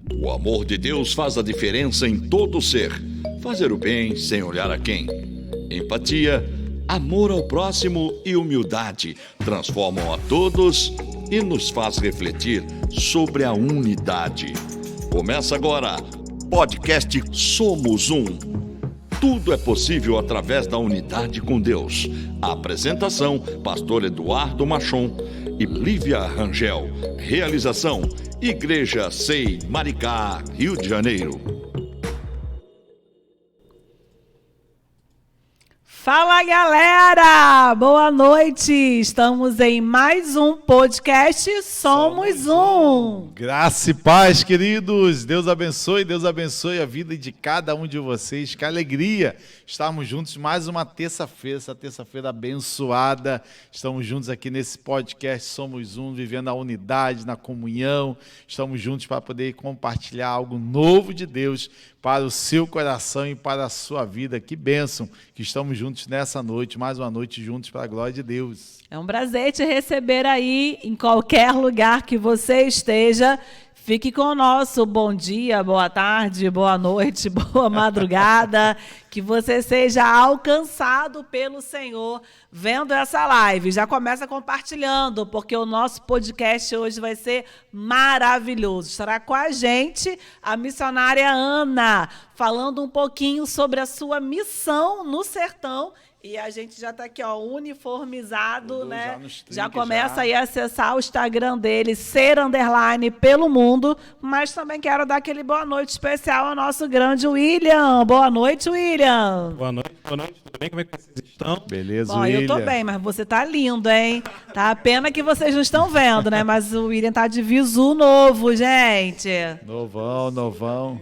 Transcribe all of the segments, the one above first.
O amor de Deus faz a diferença em todo ser. Fazer o bem sem olhar a quem. Empatia, amor ao próximo e humildade transformam a todos e nos faz refletir sobre a unidade. Começa agora, podcast Somos Um. Tudo é possível através da unidade com Deus. A apresentação, Pastor Eduardo Machon e Lívia Rangel. Realização, Igreja SEI Maricá, Rio de Janeiro. Fala, galera! Boa noite! Estamos em mais um podcast Somos Um. Graça e paz, queridos. Deus abençoe a vida de cada um de vocês. Que alegria estarmos juntos mais uma terça-feira, essa terça-feira abençoada. Estamos juntos aqui nesse podcast Somos Um, vivendo a unidade, na comunhão. Estamos juntos para poder compartilhar algo novo de Deus para o seu coração e para a sua vida. Que bênção que estamos juntos nessa noite, mais uma noite juntos para a glória de Deus. É um prazer te receber aí, em qualquer lugar que você esteja. Fique conosco. Bom dia, boa tarde, boa noite, boa madrugada. Que você seja alcançado pelo Senhor vendo essa live. Já começa compartilhando, porque o nosso podcast hoje vai ser maravilhoso. Estará com a gente a missionária Ana, falando um pouquinho sobre a sua missão no sertão. E a gente já está aqui, ó, uniformizado, né? Já começa aí a acessar o Instagram dele, ser_ pelo mundo. Mas também quero dar aquele boa noite especial ao nosso grande William. Boa noite, William. Boa noite, tudo bem? Como é que vocês estão? Beleza, Bom, William? eu tô bem, mas você tá lindo, hein? Tá, pena que vocês não estão vendo, né? Mas o William tá de visu novo, gente. Novão.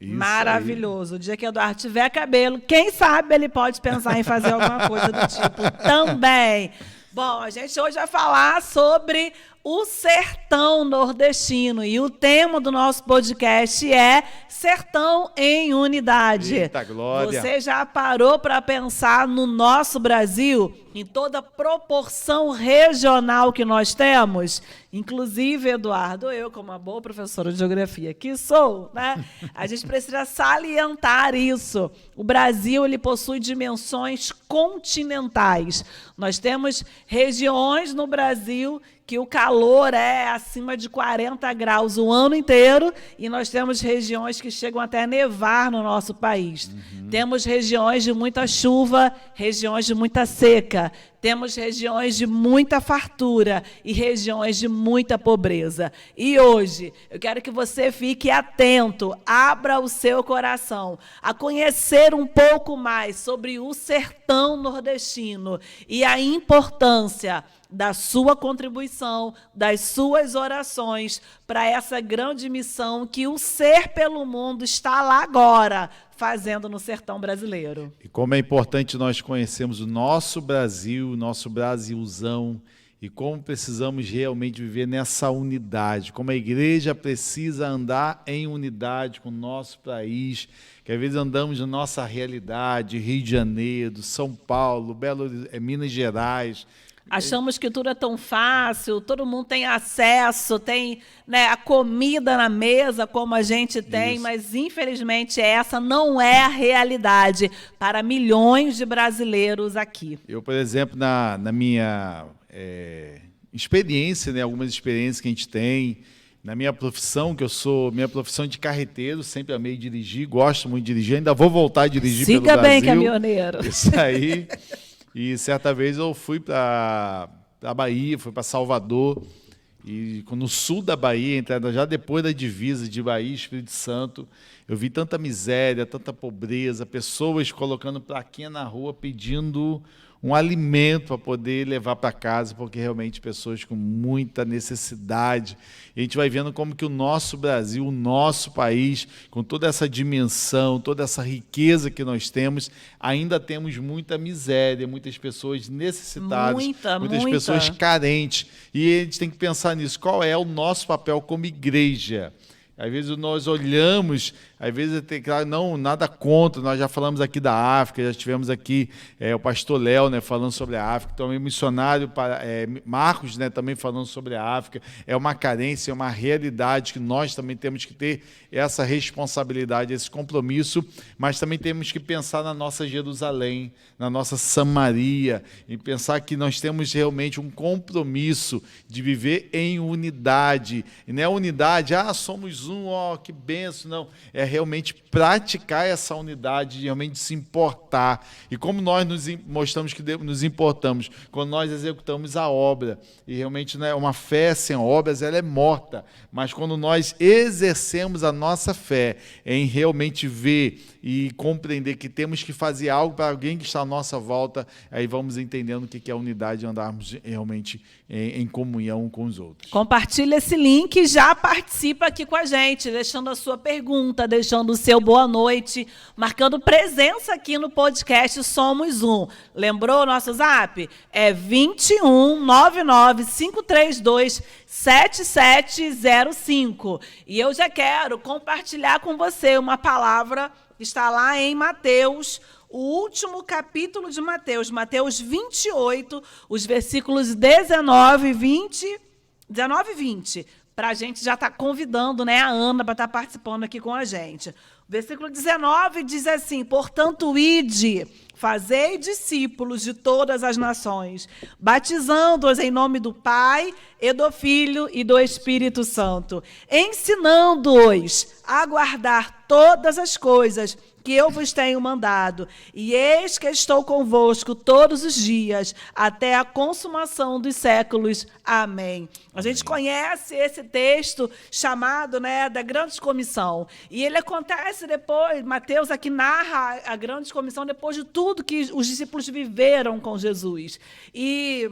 Isso maravilhoso. Aí. O dia que o Eduardo tiver cabelo, quem sabe ele pode pensar em fazer alguma coisa do tipo também. Bom, a gente hoje vai falar sobre o sertão nordestino e o tema do nosso podcast é Sertão em Unidade. Eita, glória. Você já parou para pensar no nosso Brasil, em toda a proporção regional que nós temos? Inclusive, Eduardo, eu, como uma boa professora de geografia que sou, né, a gente precisa salientar isso. O Brasil ele possui dimensões continentais. Nós temos regiões no Brasil que o calor é acima de 40 graus o ano inteiro e nós temos regiões que chegam até a nevar no nosso país. Temos regiões de muita chuva, regiões de muita seca. Temos regiões de muita fartura e regiões de muita pobreza. E hoje, eu quero que você fique atento, abra o seu coração a conhecer um pouco mais sobre o sertão nordestino e a importância da sua contribuição, das suas orações para essa grande missão que o Ser pelo Mundo está lá agora, fazendo no sertão brasileiro. E como é importante nós conhecermos o nosso Brasil, o nosso Brasilzão, e como precisamos realmente viver nessa unidade, como a igreja precisa andar em unidade com o nosso país, que às vezes andamos na nossa realidade, Rio de Janeiro, São Paulo, Minas Gerais. Achamos que tudo é tão fácil, todo mundo tem acesso, tem, né, a comida na mesa como a gente tem, isso. Mas infelizmente essa não é a realidade para milhões de brasileiros aqui. Eu, por exemplo, na minha experiência, né, algumas experiências que a gente tem, na minha profissão, que eu sou, minha profissão de carreteiro, sempre amei dirigir, gosto muito de dirigir, ainda vou voltar a dirigir pelo Brasil. Siga bem, caminhoneiro. Isso aí. E certa vez eu fui para a Bahia, fui para Salvador, e no sul da Bahia, já depois da divisa de Bahia e Espírito Santo, eu vi tanta miséria, tanta pobreza, pessoas colocando plaquinha na rua pedindo um alimento para poder levar para casa, porque realmente pessoas com muita necessidade. E a gente vai vendo como que o nosso Brasil, o nosso país, com toda essa dimensão, toda essa riqueza que nós temos, ainda temos muita miséria, muitas pessoas necessitadas, muitas pessoas carentes. E a gente tem que pensar nisso. Qual é o nosso papel como igreja? Às vezes nós olhamos, às vezes, claro, não, nada contra, nós já falamos aqui da África, já tivemos aqui o pastor Léo, né, falando sobre a África, também missionário Marcos, né, também falando sobre a África. É uma carência, é uma realidade que nós também temos que ter essa responsabilidade, esse compromisso, mas também temos que pensar na nossa Jerusalém, na nossa Samaria, e pensar que nós temos realmente um compromisso de viver em unidade. E não é unidade, somos um, que benção, não. É realmente praticar essa unidade, realmente se importar. E como nós mostramos que nos importamos, quando nós executamos a obra, e realmente, né, uma fé sem obras, ela é morta, mas quando nós exercemos a nossa fé em realmente ver e compreender que temos que fazer algo para alguém que está à nossa volta, aí vamos entendendo o que é a unidade e andarmos realmente em comunhão com os outros. Compartilha esse link e já participa aqui com a gente, deixando a sua pergunta, deixando o seu boa noite, marcando presença aqui no podcast Somos Um. Lembrou o nosso zap? É 21 99 532 7705. E eu já quero compartilhar com você uma palavra que está lá em Mateus, o último capítulo de Mateus, Mateus 28, os versículos 19 e 20, para a gente já estar convidando, né, a Ana para estar participando aqui com a gente. O versículo 19 diz assim: portanto, ide, fazei discípulos de todas as nações, batizando-os em nome do Pai, e do Filho e do Espírito Santo, ensinando-os a guardar todas as coisas que eu vos tenho mandado, e eis que estou convosco todos os dias, até a consumação dos séculos. Amém. A gente conhece esse texto chamado, né, da Grande Comissão, e ele acontece depois, Mateus aqui narra a Grande Comissão depois de tudo que os discípulos viveram com Jesus. E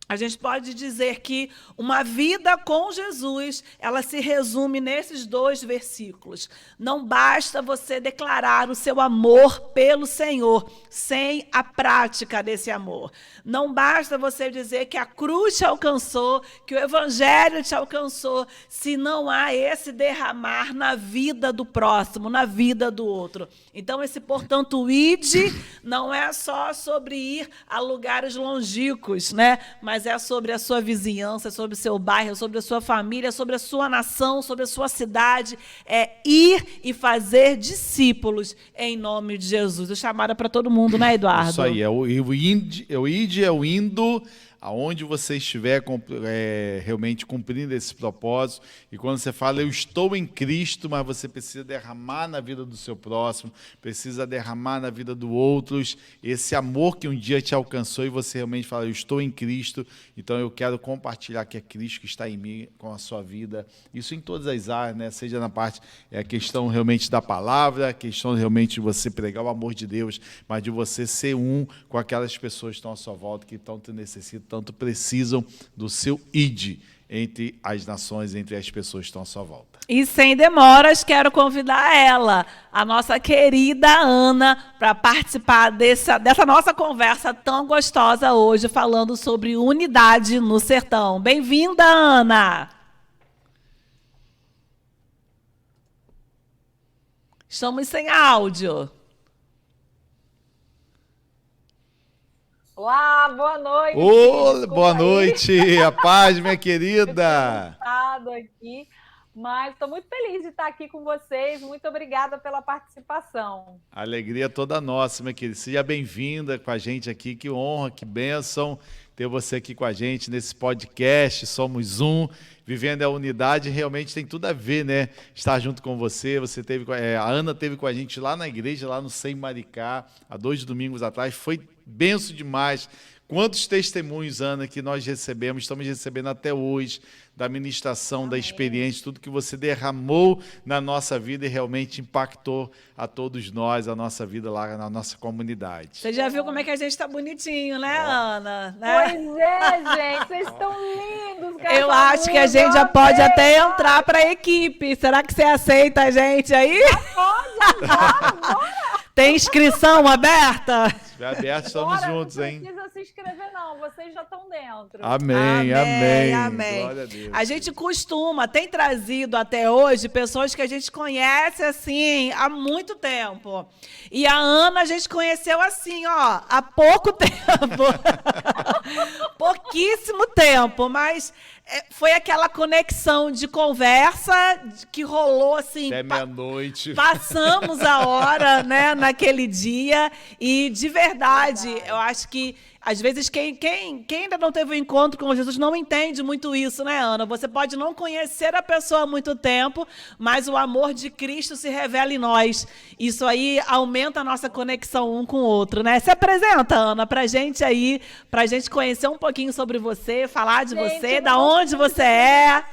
a gente pode dizer que uma vida com Jesus, ela se resume nesses 2 versículos. Não basta você declarar o seu amor pelo Senhor sem a prática desse amor. Não basta você dizer que a cruz te alcançou, que o evangelho te alcançou, se não há esse derramar na vida do próximo, na vida do outro. Então, esse, portanto, ide, não é só sobre ir a lugares longínquos, né? Mas é sobre a sua vizinhança, sobre o seu bairro, sobre a sua família, sobre a sua nação, sobre a sua cidade. É ir e fazer discípulos em nome de Jesus. Eu chamada para todo mundo, né, Eduardo? Isso aí, é o indo aonde você estiver realmente cumprindo esse propósito. E quando você fala, eu estou em Cristo, mas você precisa derramar na vida do seu próximo, precisa derramar na vida do outros, esse amor que um dia te alcançou e você realmente fala, eu estou em Cristo, então eu quero compartilhar que é Cristo que está em mim com a sua vida. Isso em todas as áreas, né? Seja na parte, a questão realmente da palavra, a questão realmente de você pregar o amor de Deus, mas de você ser um com aquelas pessoas que estão à sua volta, que tanto necessitam, tanto precisam do seu ide entre as nações, entre as pessoas que estão à sua volta. E sem demoras, quero convidar ela, a nossa querida Ana, para participar dessa nossa conversa tão gostosa hoje, falando sobre unidade no sertão. Bem-vinda, Ana! Estamos sem áudio. Olá, boa noite. Boa noite, a paz, minha querida. Estou aqui, mas estou muito feliz de estar aqui com vocês. Muito obrigada pela participação. A alegria é toda nossa, minha querida. Seja bem-vinda com a gente aqui. Que honra, que bênção ter você aqui com a gente nesse podcast. Somos Um. Vivendo a unidade, realmente tem tudo a ver, né? Estar junto com você. Você teve, a Ana esteve com a gente lá na igreja, lá no Sem Maricá, há 2 domingos atrás. Foi benção demais. Quantos testemunhos, Ana, que nós recebemos, estamos recebendo até hoje, da ministração, da experiência, tudo que você derramou na nossa vida e realmente impactou a todos nós, a nossa vida lá na nossa comunidade. Você já viu como é que a gente está bonitinho, né, Ana? Né? Pois é, gente, vocês estão lindos. Eu acho que a gente já pode até entrar para a equipe. Será que você aceita a gente aí? Pode, bora. Tem inscrição aberta? Estiver aberto, estamos juntos, não hein? Não precisa se inscrever, não. Vocês já estão dentro. Amém, amém. Glória a Deus. A gente tem trazido até hoje pessoas que a gente conhece, assim, há muito tempo. E a Ana a gente conheceu assim, ó, há pouco tempo. Pouquíssimo tempo, mas foi aquela conexão de conversa que rolou assim. Até meia-noite. Passamos a hora, né, naquele dia. E, de verdade, eu acho que, às vezes, quem ainda não teve um encontro com Jesus não entende muito isso, né, Ana? Você pode não conhecer a pessoa há muito tempo, mas o amor de Cristo se revela em nós. Isso aí aumenta a nossa conexão um com o outro, né? Se apresenta, Ana, pra gente aí, pra gente conhecer um pouquinho sobre você, falar de você, da onde você é.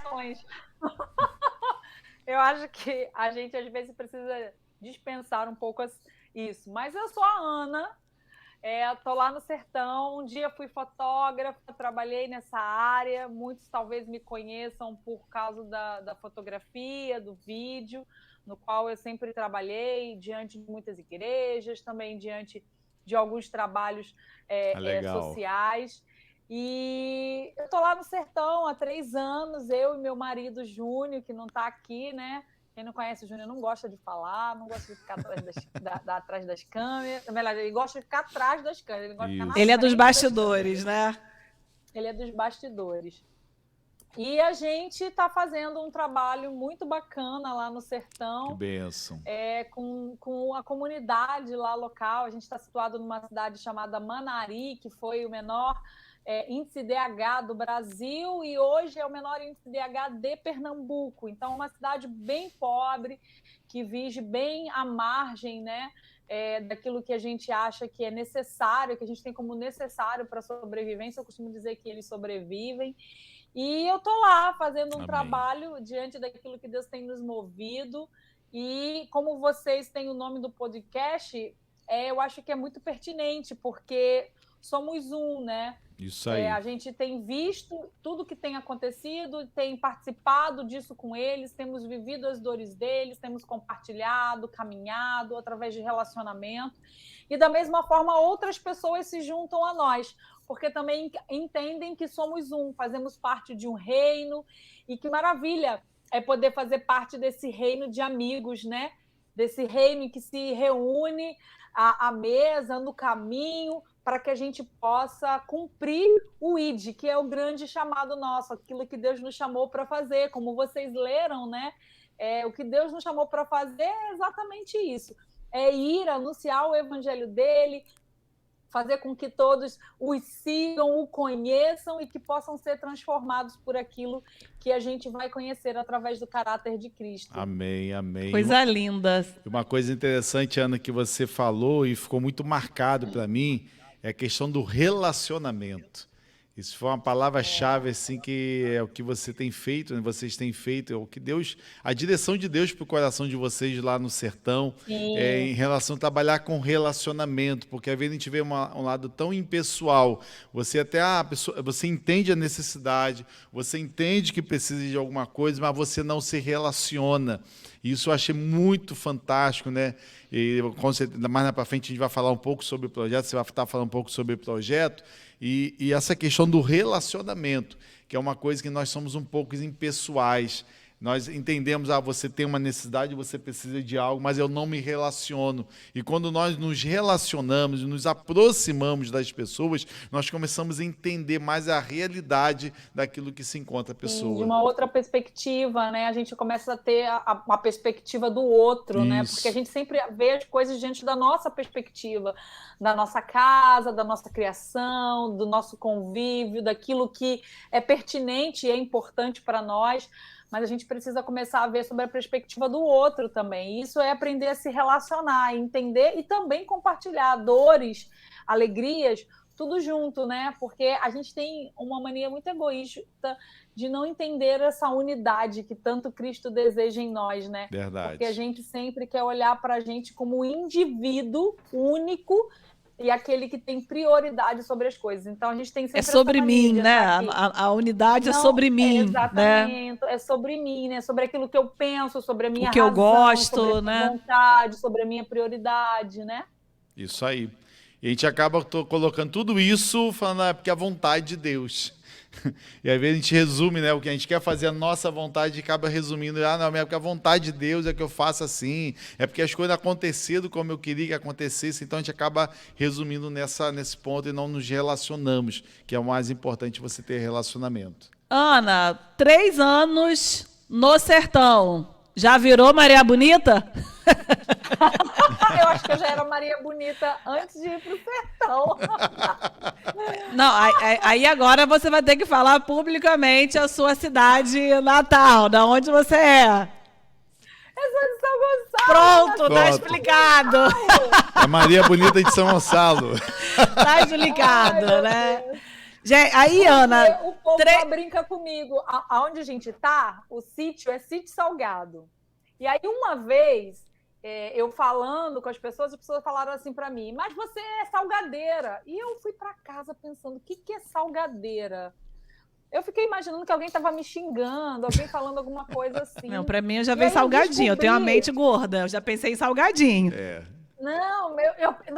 Eu acho que a gente, às vezes, precisa dispensar um pouco isso. Mas eu sou a Ana, estou lá no sertão, um dia fui fotógrafa, trabalhei nessa área, muitos talvez me conheçam por causa da fotografia, do vídeo, no qual eu sempre trabalhei, diante de muitas igrejas, também diante de alguns trabalhos sociais. E eu estou lá no sertão há 3 anos, eu e meu marido Júnior, que não está aqui, né? Quem não conhece o Júnior não gosta de falar, não gosta de ficar atrás das câmeras. Melhor, ele gosta de ficar atrás das câmeras. Ele gosta de ficar na Ele é dos frente bastidores, né? Ele é dos bastidores. E a gente está fazendo um trabalho muito bacana lá no sertão. Que bênção. Com a comunidade lá local. A gente está situado numa cidade chamada Manari, que foi o menor índice DH do Brasil e hoje é o menor índice DH de Pernambuco. Então, uma cidade bem pobre, que vive bem à margem, né, daquilo que a gente acha que é necessário, que a gente tem como necessário para a sobrevivência. Eu costumo dizer que eles sobrevivem. E eu estou lá fazendo um trabalho diante daquilo que Deus tem nos movido. E como vocês têm o nome do podcast, eu acho que é muito pertinente, porque somos um, né? Isso aí. A gente tem visto tudo que tem acontecido, tem participado disso com eles, temos vivido as dores deles, temos compartilhado, caminhado através de relacionamento. E da mesma forma, outras pessoas se juntam a nós, porque também entendem que somos um, fazemos parte de um reino, e que maravilha é poder fazer parte desse reino de amigos, né? Desse reino que se reúne à mesa, no caminho, para que a gente possa cumprir o ID, que é o grande chamado nosso, aquilo que Deus nos chamou para fazer, como vocês leram, né? O que Deus nos chamou para fazer é exatamente isso, é ir anunciar o evangelho dele, fazer com que todos os sigam, o conheçam e que possam ser transformados por aquilo que a gente vai conhecer através do caráter de Cristo. Amém, amém. Coisa linda. Uma coisa interessante, Ana, que você falou e ficou muito marcado para mim, é a questão do relacionamento. Isso foi uma palavra-chave, assim, que é o que você tem feito, né? Vocês têm feito, é o que Deus, a direção de Deus para o coração de vocês lá no sertão, em relação a trabalhar com relacionamento, porque às vezes a gente vê um lado tão impessoal. Você até você entende a necessidade, você entende que precisa de alguma coisa, mas você não se relaciona. Isso eu achei muito fantástico, né? E com certeza, mais para frente a gente vai falar um pouco sobre o projeto, você vai estar falando um pouco sobre o projeto, e essa questão do relacionamento, que é uma coisa que nós somos um pouco impessoais. Nós entendemos, você tem uma necessidade, você precisa de algo, mas eu não me relaciono. E quando nós nos relacionamos, nos aproximamos das pessoas, nós começamos a entender mais a realidade daquilo que se encontra a pessoa. De uma outra perspectiva, né? A gente começa a ter uma perspectiva do outro, né? Porque a gente sempre vê as coisas diante da nossa perspectiva, da nossa casa, da nossa criação, do nosso convívio, daquilo que é pertinente e é importante para nós. Mas a gente precisa começar a ver sobre a perspectiva do outro também. Isso é aprender a se relacionar, entender e também compartilhar dores, alegrias, tudo junto, né? Porque a gente tem uma mania muito egoísta de não entender essa unidade que tanto Cristo deseja em nós, né? Verdade. Porque a gente sempre quer olhar para a gente como um indivíduo único e aquele que tem prioridade sobre as coisas. Então, a gente tem sempre é sobre mim, né? A unidade não, é sobre mim, exatamente, né? É sobre mim, né? Sobre aquilo que eu penso, sobre a minha o que razão, eu gosto, sobre a minha né? vontade, sobre a minha prioridade, né? Isso aí. E a gente acaba colocando tudo isso, falando, porque é a vontade de Deus. E às vezes a gente resume, né, o que a gente quer fazer, a nossa vontade, e acaba resumindo, não, é porque a vontade de Deus é que eu faça assim, é porque as coisas aconteceram como eu queria que acontecesse, então a gente acaba resumindo nesse ponto e não nos relacionamos, que é o mais importante, você ter relacionamento. Ana, 3 anos no sertão. Já virou Maria Bonita? Eu acho que eu já era Maria Bonita antes de ir pro sertão. Não, aí agora você vai ter que falar publicamente a sua cidade natal, da onde você é. Eu sou de São Gonçalo. Pronto, tá explicado. É Maria Bonita de São Gonçalo. Tá explicado, né? Gente, aí, Ana... O povo brinca comigo. Aonde a gente tá, o sítio é Sítio Salgado. E aí, uma vez, eu falando com as pessoas falaram assim para mim, mas você é salgadeira. E eu fui para casa pensando, o que é salgadeira? Eu fiquei imaginando que alguém estava me xingando, alguém falando alguma coisa assim. Não, para mim eu já vi salgadinho, eu tenho a mente gorda, eu já pensei em salgadinho. Não,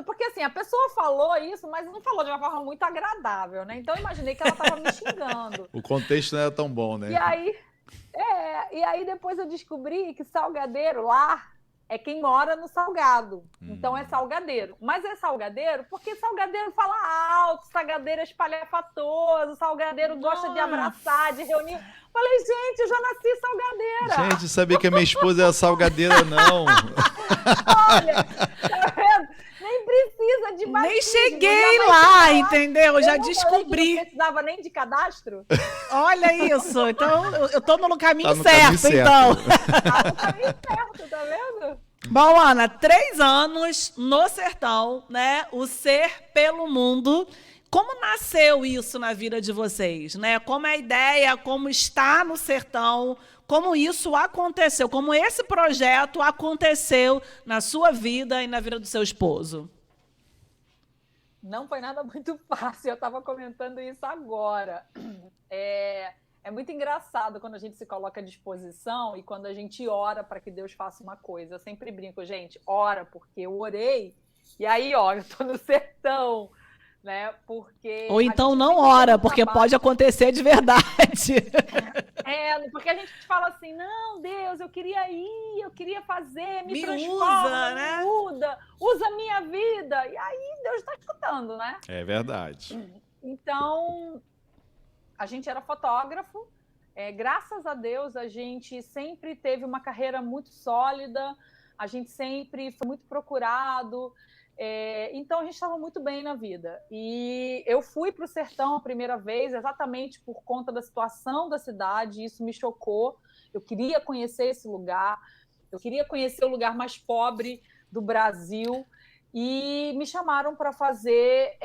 porque assim, a pessoa falou isso, mas não falou de uma forma muito agradável, né? Então eu imaginei que ela estava me xingando. O contexto não era tão bom, né? E aí depois eu descobri que salgadeiro lá é quem mora no salgado. Então é salgadeiro. Mas é salgadeiro porque salgadeiro fala alto, salgadeiro é espalhafatoso, salgadeiro gosta de abraçar, de reunir. Falei, gente, eu já nasci salgadeira. Gente, sabia que a minha esposa era salgadeira, não. Olha, tá vendo? Nem precisa de batismo. Nem cheguei lá, entendeu? Eu já descobri. Não precisava nem de cadastro. Olha isso. Então, eu tô no caminho no certo, caminho certo, então. Tá no caminho certo, tá vendo? Bom, Ana, 3 anos no sertão, né? O ser pelo mundo. Como nasceu isso na vida de vocês, né? Como é a ideia, como está no sertão, como isso aconteceu, como esse projeto aconteceu na sua vida e na vida do seu esposo? Não foi nada muito fácil, eu estava comentando isso agora. É muito engraçado quando a gente se coloca à disposição e quando a gente ora para que Deus faça uma coisa. Eu sempre brinco, gente, ora, porque eu orei, e aí, ó, eu estou no sertão. Né? Porque ou então não ora, porque pode acontecer de verdade. Porque a gente fala assim, não, Deus, eu queria ir, eu queria fazer, me transforma, usa, né? usa a minha vida. E aí Deus está escutando, né? É verdade. Então, a gente era fotógrafo, graças a Deus a gente sempre teve uma carreira muito sólida, a gente sempre foi muito procurado. Então a gente estava muito bem na vida. E eu fui para o sertão a primeira vez exatamente por conta da situação da cidade, isso me chocou. Eu queria conhecer esse lugar, eu queria conhecer o lugar mais pobre do Brasil, e me chamaram para fazer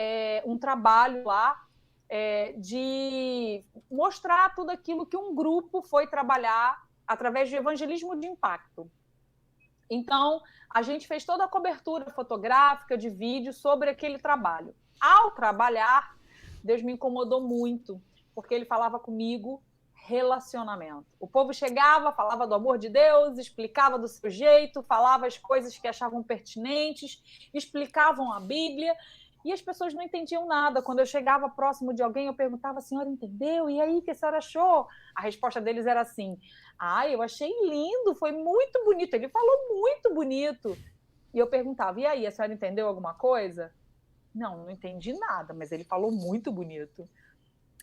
um trabalho lá de mostrar tudo aquilo que um grupo foi trabalhar através de evangelismo de impacto. Então, a gente fez toda a cobertura fotográfica, de vídeo, sobre aquele trabalho. Ao trabalhar, Deus me incomodou muito, porque ele falava comigo relacionamento. O povo chegava, falava do amor de Deus, explicava do seu jeito, falava as coisas que achavam pertinentes, explicavam a Bíblia, e as pessoas não entendiam nada. Quando eu chegava próximo de alguém, eu perguntava, a senhora entendeu? E aí, o que a senhora achou? A resposta deles era assim, eu achei lindo, foi muito bonito. Ele falou muito bonito. E eu perguntava, e aí, a senhora entendeu alguma coisa? Não entendi nada, mas ele falou muito bonito.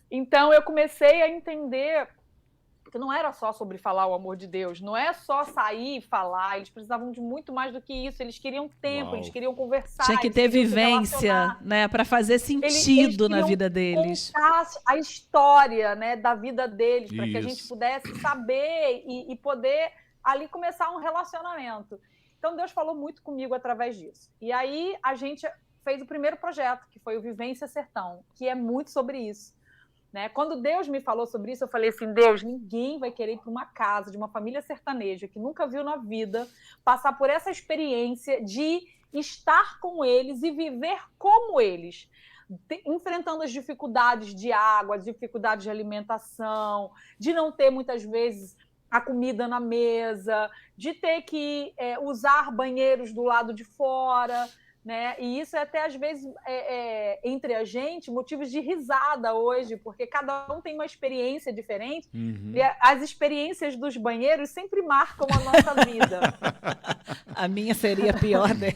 Então, eu comecei a entender que não era só sobre falar o amor de Deus, não é só sair e falar, eles precisavam de muito mais do que isso, eles queriam tempo, eles queriam conversar. Tinha que ter vivência, né, para fazer sentido na vida deles. Contar a história, né, da vida deles, para que a gente pudesse saber e poder ali começar um relacionamento. Então Deus falou muito comigo através disso. E aí a gente fez o primeiro projeto, que foi o Vivência Sertão, que é muito sobre isso. Né? Quando Deus me falou sobre isso, eu falei assim, Deus, ninguém vai querer ir para uma casa de uma família sertaneja que nunca viu na vida, passar por essa experiência de estar com eles e viver como eles, enfrentando as dificuldades de água, as dificuldades de alimentação, de não ter muitas vezes a comida na mesa, de ter que usar banheiros do lado de fora, né? E isso é até, às vezes, entre a gente, motivos de risada hoje, porque cada um tem uma experiência diferente, e as experiências dos banheiros sempre marcam a nossa vida. A minha seria a pior dela.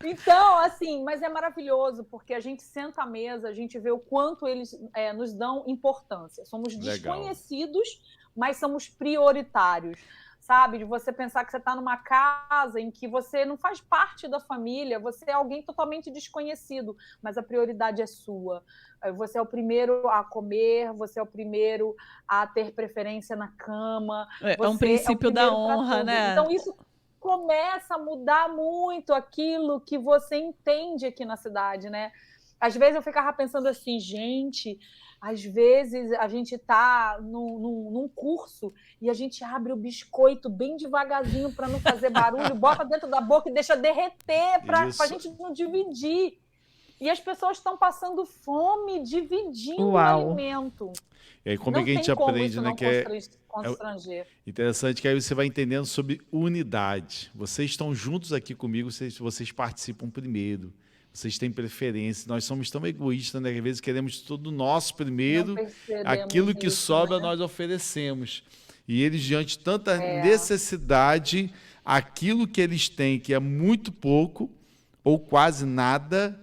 Então, assim, mas é maravilhoso, porque a gente senta à mesa, a gente vê o quanto eles nos dão importância. Somos desconhecidos, mas somos prioritários. Sabe, de você pensar que você está numa casa em que você não faz parte da família, você é alguém totalmente desconhecido, mas a prioridade é sua. Você é o primeiro a comer, você é o primeiro a ter preferência na cama. É um princípio da honra, né? Então, isso começa a mudar muito aquilo que você entende aqui na cidade, né? Às vezes eu ficava pensando assim, gente... Às vezes a gente está num curso e a gente abre o biscoito bem devagarzinho para não fazer barulho, bota dentro da boca e deixa derreter para a gente não dividir. E as pessoas estão passando fome dividindo o alimento. E aí, como é que a gente aprende, né? Que constranger. Interessante que aí você vai entendendo sobre unidade. Vocês estão juntos aqui comigo, vocês participam primeiro. Vocês têm preferência, nós somos tão egoístas, né? Às vezes queremos tudo nosso primeiro, aquilo que sobra, né? Nós oferecemos. E eles, diante de tanta necessidade, aquilo que eles têm, que é muito pouco, ou quase nada,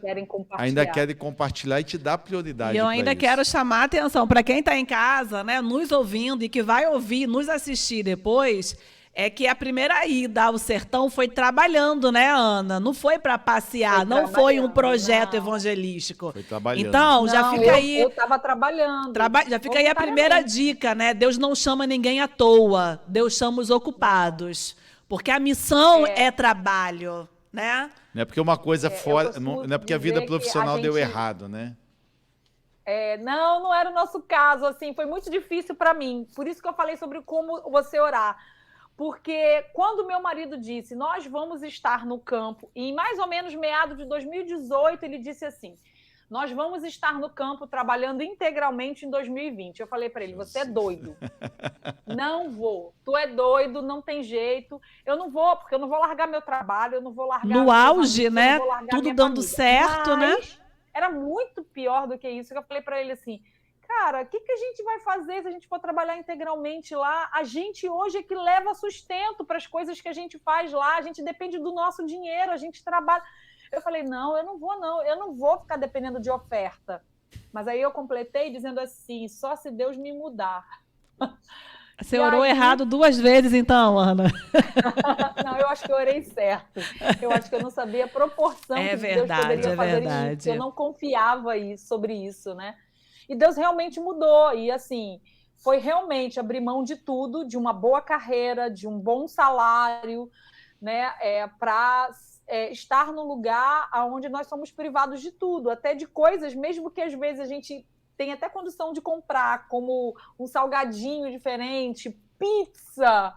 ainda querem compartilhar e te dar prioridade. E eu ainda quero chamar a atenção para quem está em casa, né, nos ouvindo e que vai ouvir, nos assistir depois... É que a primeira ida ao sertão foi trabalhando, né, Ana? Não foi para passear, não foi um projeto evangelístico. Foi trabalhando. Então, já fica aí... Eu estava trabalhando. Já fica aí a primeira dica, né? Deus não chama ninguém à toa. Deus chama os ocupados. Porque a missão é trabalho, né? Não é porque uma coisa fora... Não é porque a vida profissional deu errado, né? Não era o nosso caso, assim. Foi muito difícil para mim. Por isso que eu falei sobre como você orar. Porque quando meu marido disse, nós vamos estar no campo, e em mais ou menos meados de 2018, ele disse assim, nós vamos estar no campo trabalhando integralmente em 2020. Eu falei para ele, você é doido. Não vou. Tu é doido, não tem jeito. Eu não vou, porque eu não vou largar meu trabalho, eu não vou largar... No auge, né? Tudo dando certo, né? Era muito pior do que isso. Eu falei para ele assim... Cara, o que a gente vai fazer se a gente for trabalhar integralmente lá? A gente hoje é que leva sustento para as coisas que a gente faz lá, a gente depende do nosso dinheiro, a gente trabalha. Eu falei, não, eu não vou ficar dependendo de oferta. Mas aí eu completei dizendo assim, só se Deus me mudar. Você orou errado 2 vezes, então, Ana? Não, eu acho que eu orei certo. Eu acho que eu não sabia a proporção que Deus poderia fazer isso. Eu não confiava sobre isso, né? E Deus realmente mudou, e assim, foi realmente abrir mão de tudo, de uma boa carreira, de um bom salário, né, para estar no lugar onde nós somos privados de tudo, até de coisas, mesmo que às vezes a gente tem até condição de comprar, como um salgadinho diferente, pizza.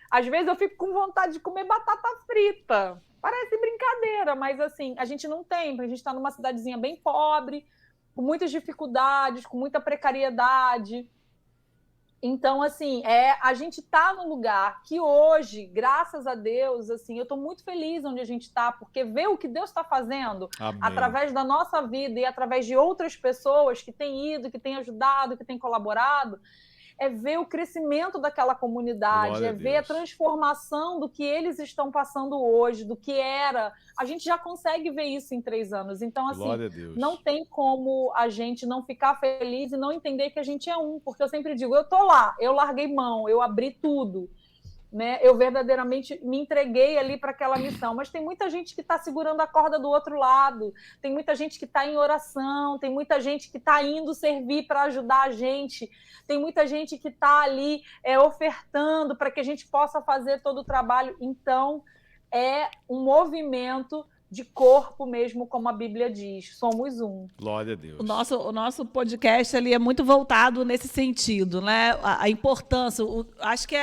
Às vezes eu fico com vontade de comer batata frita. Parece brincadeira, mas assim, a gente não tem, a gente está numa cidadezinha bem pobre, com muitas dificuldades, com muita precariedade. Então, assim, a gente está num lugar que hoje, graças a Deus, assim, eu estou muito feliz onde a gente está, porque ver o que Deus está fazendo através da nossa vida e através de outras pessoas que têm ido, que têm ajudado, que têm colaborado, é ver o crescimento daquela comunidade, ver a transformação do que eles estão passando hoje, do que era. A gente já consegue ver isso em 3 anos. Então, assim, não tem como a gente não ficar feliz e não entender que a gente é um. Porque eu sempre digo, eu tô lá, eu larguei mão, eu abri tudo. Né? Eu verdadeiramente me entreguei ali para aquela missão, mas tem muita gente que está segurando a corda do outro lado, tem muita gente que está em oração, tem muita gente que está indo servir para ajudar a gente, tem muita gente que está ali ofertando para que a gente possa fazer todo o trabalho. Então, é um movimento de corpo mesmo, como a Bíblia diz, somos um. Glória a Deus. O nosso podcast ele é muito voltado nesse sentido, né? A importância, acho que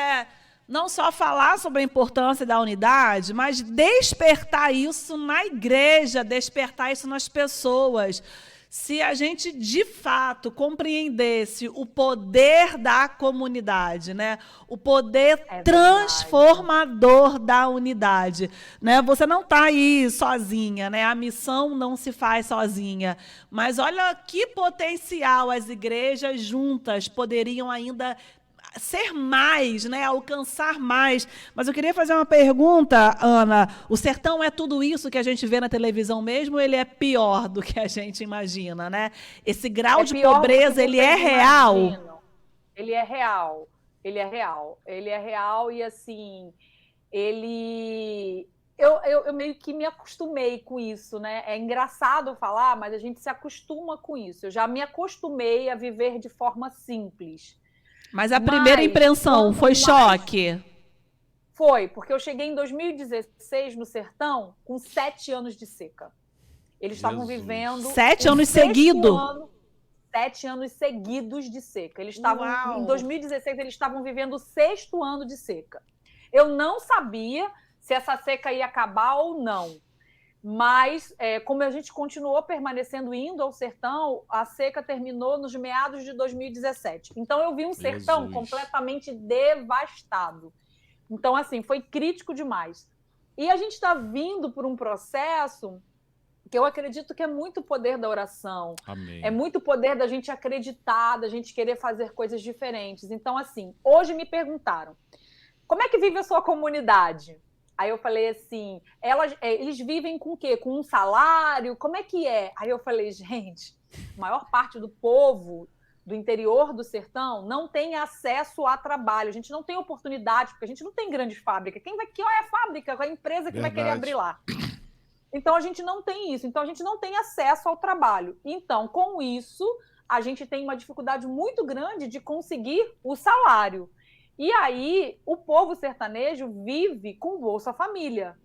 não só falar sobre a importância da unidade, mas despertar isso na igreja, despertar isso nas pessoas. se a gente de fato compreendesse o poder da comunidade, né? O poder transformador da unidade, né? Você não está aí sozinha, né? A missão não se faz sozinha, mas olha que potencial as igrejas juntas poderiam ainda ser mais, né? Alcançar mais. Mas eu queria fazer uma pergunta, Ana. O sertão é tudo isso que a gente vê na televisão mesmo, ou ele é pior do que a gente imagina, né? Esse grau de pobreza, ele é real? Ele é real. Ele é real. Ele é real e, assim, eu meio que me acostumei com isso, né? É engraçado falar, mas a gente se acostuma com isso. Eu já me acostumei a viver de forma simples. Mas a primeira impressão foi choque? Foi, porque eu cheguei em 2016 no sertão com 7 anos de seca. Eles estavam vivendo... 7 anos seguidos? 7 anos seguidos de seca. Eles estavam, em 2016, eles estavam vivendo o 6º ano de seca. Eu não sabia se essa seca ia acabar ou não. Mas, como a gente continuou permanecendo indo ao sertão, a seca terminou nos meados de 2017. Então, eu vi um sertão completamente devastado. Então, assim, foi crítico demais. E a gente está vindo por um processo que eu acredito que é muito poder da oração. Amém. É muito poder da gente acreditar, da gente querer fazer coisas diferentes. Então, assim, hoje me perguntaram, como é que vive a sua comunidade? Aí eu falei assim, eles vivem com o quê? Com um salário? Como é que é? Aí eu falei, gente, a maior parte do povo do interior do sertão não tem acesso a trabalho. A gente não tem oportunidade, porque a gente não tem grande fábrica. Que é a fábrica? Qual é a empresa que vai querer abrir lá? Então, a gente não tem isso. Então, a gente não tem acesso ao trabalho. Então, com isso, a gente tem uma dificuldade muito grande de conseguir o salário. E aí, o povo sertanejo vive com Bolsa Família,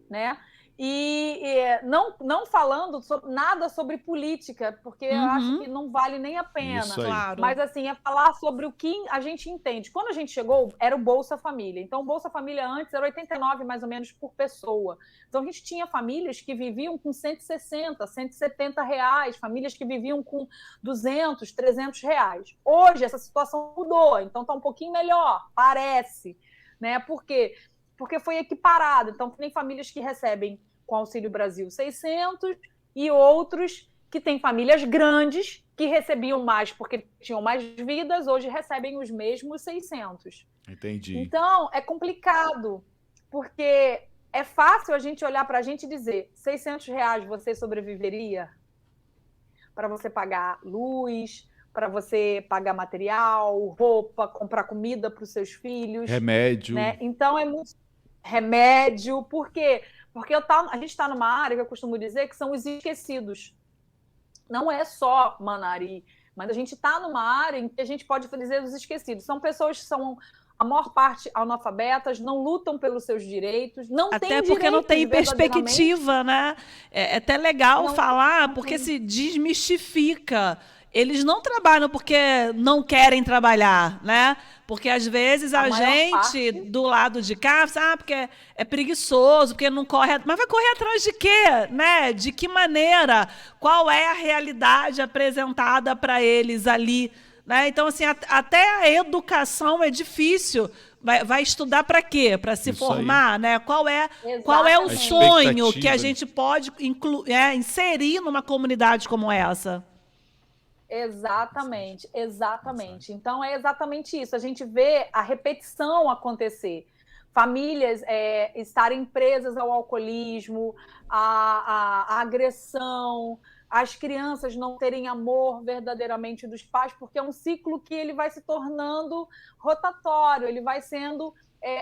né? E não falando nada sobre política, porque eu acho que não vale nem a pena. Claro. Mas, assim, é falar sobre o que a gente entende. Quando a gente chegou, era o Bolsa Família. Então, o Bolsa Família antes era 89, mais ou menos, por pessoa. Então, a gente tinha famílias que viviam com 160, 170 reais, famílias que viviam com 200, 300 reais. Hoje, essa situação mudou, então está um pouquinho melhor, parece, né? Por quê? Porque foi equiparado. Então, tem famílias que recebem com Auxílio Brasil 600 e outros que têm famílias grandes que recebiam mais porque tinham mais vidas, hoje recebem os mesmos 600. Entendi. Então, é complicado, porque é fácil a gente olhar para a gente e dizer 600 reais você sobreviveria para você pagar luz, para você pagar material, roupa, comprar comida para os seus filhos. Remédio. Né? Então, é muito... Remédio, por quê? Porque a gente está numa área que eu costumo dizer que são os esquecidos. Não é só Manari, mas a gente está numa área em que a gente pode dizer os esquecidos. São pessoas que são, a maior parte, analfabetas, não lutam pelos seus direitos, não têm direitos. Até porque não tem perspectiva, né? É até legal falar, porque se desmistifica. Eles não trabalham porque não querem trabalhar, né? Porque, às vezes, a gente, do lado de cá, porque é preguiçoso, porque não corre... Mas vai correr atrás de quê? Né? De que maneira? Qual é a realidade apresentada para eles ali? Né? Então, assim, até a educação é difícil. Vai estudar para quê? Para se formar? Né? Qual é o sonho que a gente pode inserir numa comunidade como essa? Exatamente. Então, é exatamente isso. A gente vê a repetição acontecer. Famílias estarem presas ao alcoolismo, à agressão, as crianças não terem amor verdadeiramente dos pais, porque é um ciclo que ele vai se tornando rotatório, ele vai sendo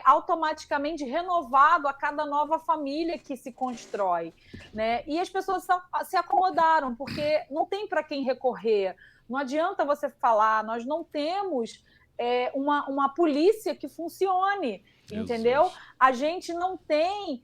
automaticamente renovado a cada nova família que se constrói, né? E as pessoas se acomodaram, porque não tem para quem recorrer. Não adianta você falar, nós não temos uma polícia que funcione, entendeu? A gente não tem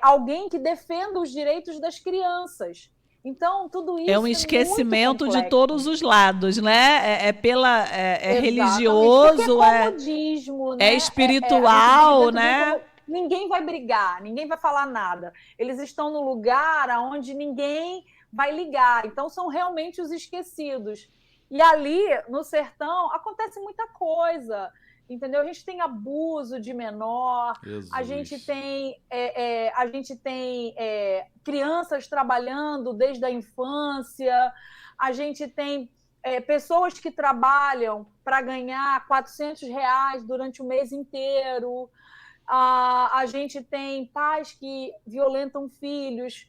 alguém que defenda os direitos das crianças. Então, tudo isso é um esquecimento muito de todos os lados, né? É religioso, é comodismo, né? É espiritual, né? Ninguém vai brigar, ninguém vai falar nada. Eles estão no lugar onde ninguém vai ligar. Então, são realmente os esquecidos. E ali, no sertão, acontece muita coisa, entendeu? A gente tem abuso de menor, a gente tem crianças trabalhando desde a infância, a gente tem pessoas que trabalham para ganhar R$ 400 durante o mês inteiro, a gente tem pais que violentam filhos,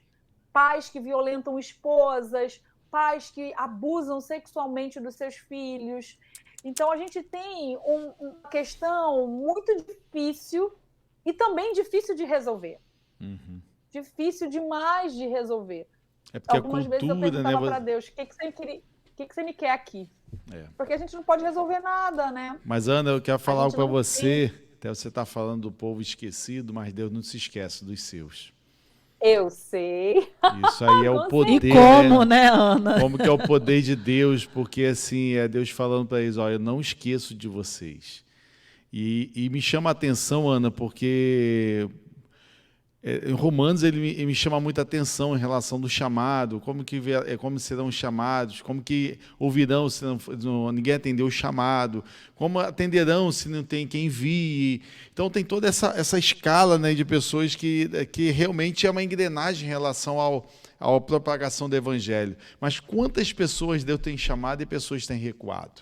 pais que violentam esposas, pais que abusam sexualmente dos seus filhos. Então, a gente tem uma questão muito difícil e também difícil de resolver. Difícil demais de resolver. Porque algumas vezes eu perguntava para Deus, o que você me quer aqui? Porque a gente não pode resolver nada, né? Mas, Ana, eu quero falar algo para você. Até você está falando do povo esquecido, mas Deus não se esquece dos seus. Eu sei. Isso aí é o poder. E como, né, Ana? Como que é o poder de Deus, porque assim, é Deus falando para eles, olha, eu não esqueço de vocês. E me chama a atenção, Ana, porque em Romanos ele me chama muita atenção em relação do chamado, como serão os chamados, como que ouvirão se ninguém atendeu o chamado, como atenderão se não tem quem envie. Então tem toda essa escala, né, de pessoas que realmente é uma engrenagem em relação à propagação do evangelho. Mas quantas pessoas Deus tem chamado e pessoas têm recuado?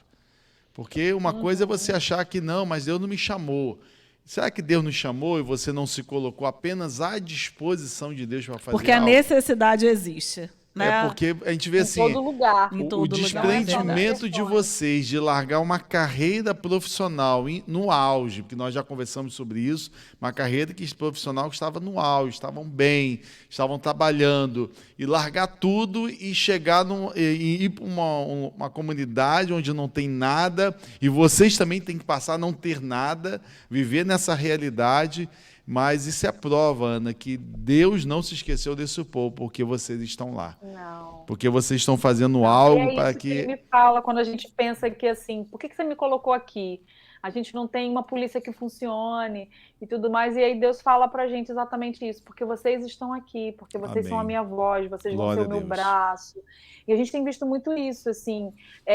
Porque uma coisa é você achar que não, mas Deus não me chamou. Será que Deus nos chamou e você não se colocou apenas à disposição de Deus para fazer Porque a necessidade existe. Né? Porque a gente vê assim, em todo lugar. O desprendimento de vocês de largar uma carreira profissional no auge, porque nós já conversamos sobre isso, uma carreira profissional que estava no auge, estavam bem, estavam trabalhando, e largar tudo e chegar e ir para uma comunidade onde não tem nada, e vocês também têm que passar a não ter nada, viver nessa realidade. Mas isso é a prova, Ana, que Deus não se esqueceu desse povo, porque vocês estão lá. Não. Porque vocês estão fazendo algo para que... Ele me fala quando a gente pensa que, assim, por que você me colocou aqui? A gente não tem uma polícia que funcione e tudo mais. E aí Deus fala pra gente exatamente isso. Porque vocês estão aqui, porque vocês são a minha voz, vocês vão ser o meu braço. E a gente tem visto muito isso, assim.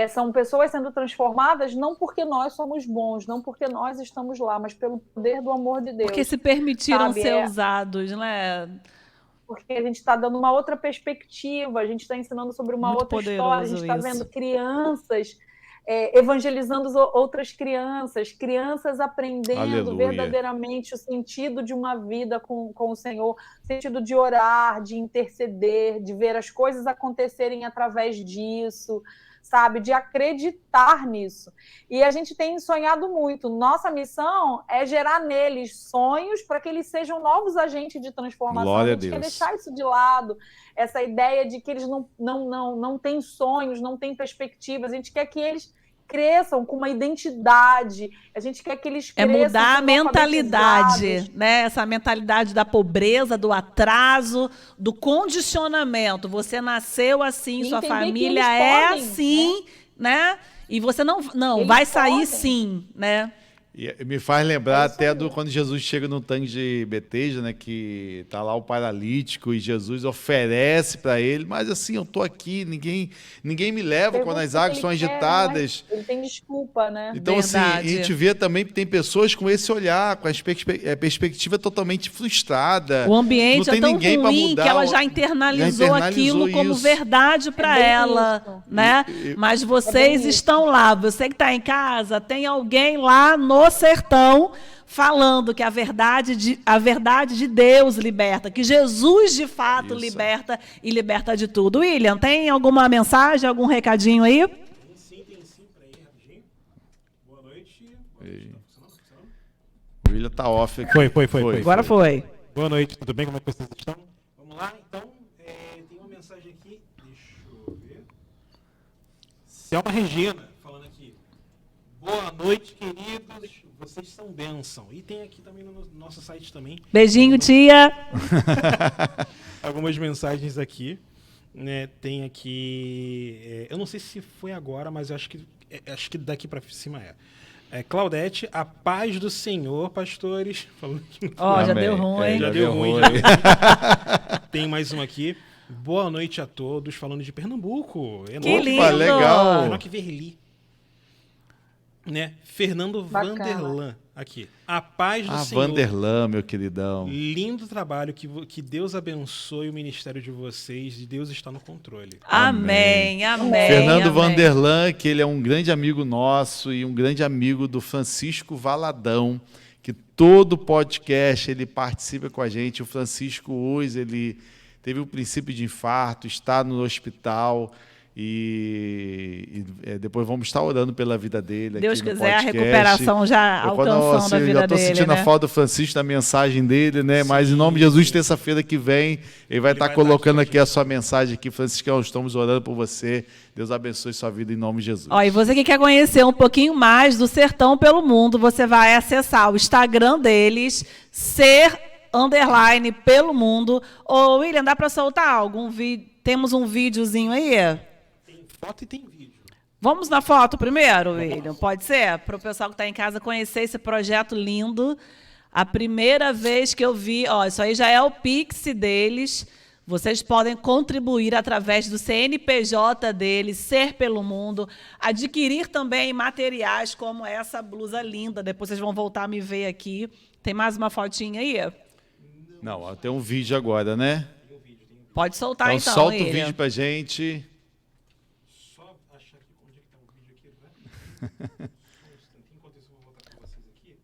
São pessoas sendo transformadas não porque nós somos bons, não porque nós estamos lá, mas pelo poder do amor de Deus. Porque se permitiram ser usados, né? Porque a gente está dando uma outra perspectiva, a gente está ensinando sobre uma outra história, a gente está vendo crianças evangelizando outras crianças aprendendo Aleluia. Verdadeiramente o sentido de uma vida com o Senhor, o sentido de orar, de interceder, de ver as coisas acontecerem através disso, sabe, de acreditar nisso. E a gente tem sonhado muito. Nossa missão é gerar neles sonhos para que eles sejam novos agentes de transformação. Glória a gente a Deus. quer deixar isso de lado, essa ideia de que eles não têm sonhos, não têm perspectivas. A gente quer que eles cresçam com uma identidade, a gente quer que eles cresçam mudar a mentalidade, né? Essa mentalidade da pobreza, do atraso, do condicionamento. Você nasceu assim, sua família é assim, né? E você não vai sair sim, né? E me faz lembrar até quando Jesus chega no tanque de Betesda, né, que está lá o paralítico e Jesus oferece para ele, mas assim, eu estou aqui, ninguém me leva quando as águas são agitadas. Ele tem desculpa, né? Então, assim, a gente vê também que tem pessoas com esse olhar, com a perspectiva totalmente frustrada. O ambiente não tem é tão ninguém ruim mudar, que ela já internalizou aquilo como verdade para ela, né? Mas vocês estão lá, você que está em casa, tem alguém lá no sertão falando que a verdade de Deus liberta, que Jesus de fato liberta e liberta de tudo. William, tem alguma mensagem, algum recadinho aí? Tem sim, para ir rapidinho. Boa noite. O William tá off aqui. Foi. Agora foi. Boa noite, tudo bem? Como é que vocês estão? Vamos lá, então. Tem uma mensagem aqui. Deixa eu ver. Selma Regina, falando aqui. Boa noite, queridos. Vocês são bênção. E tem aqui também no nosso site também. Beijinho, tia. Algumas mensagens aqui. Né? Tem aqui... eu não sei se foi agora, mas eu acho que daqui para cima Claudete, a paz do Senhor, pastores. Falando aqui. Já deu ruim. Já deu ruim. Tem mais uma aqui. Boa noite a todos, falando de Pernambuco. É Que nóis. lindo! Opa, legal. Enoque Verli. Né? Fernando Bacana. Vanderlan, aqui. A paz do Ah, Senhor. Vanderlan, meu queridão. Lindo trabalho, que Deus abençoe o ministério de vocês e Deus está no controle. Amém, amém. Fernando amém. Vanderlan, que ele é um grande amigo nosso e um grande amigo do Francisco Valadão, que todo podcast ele participa com a gente. O Francisco hoje ele teve um princípio de infarto, está no hospital e depois vamos estar orando pela vida dele. Deus aqui no quiser, a podcast. recuperação já alcançando a vida já estou dele, sentindo né? a falta do Francisco, da mensagem dele, né? Mas em nome de Jesus, terça-feira que vem, ele vai estar vai colocando estar aqui a sua mensagem aqui. Franciscão, estamos orando por você. Deus abençoe sua vida em nome de Jesus. Ó, e você que quer conhecer um pouquinho mais do Sertão pelo Mundo, você vai acessar o Instagram deles, _pelo mundo. Ô, William, dá para soltar algum vídeo? Temos um videozinho aí? Tem foto e tem vídeo. Vamos na foto primeiro, William? Pode ser? Para o pessoal que está em casa conhecer esse projeto lindo. A primeira vez que eu vi, ó, isso aí já é o Pix deles. Vocês podem contribuir através do CNPJ deles, Ser Pelo Mundo, adquirir também materiais como essa blusa linda. Depois vocês vão voltar a me ver aqui. Tem mais uma fotinha aí? Não, ó, tem um vídeo agora, né? Pode soltar então, solta o William. vídeo pra gente. Só achar aqui onde é que tá o vídeo aqui, né? Só um instantinho, enquanto isso eu vou voltar com vocês aqui.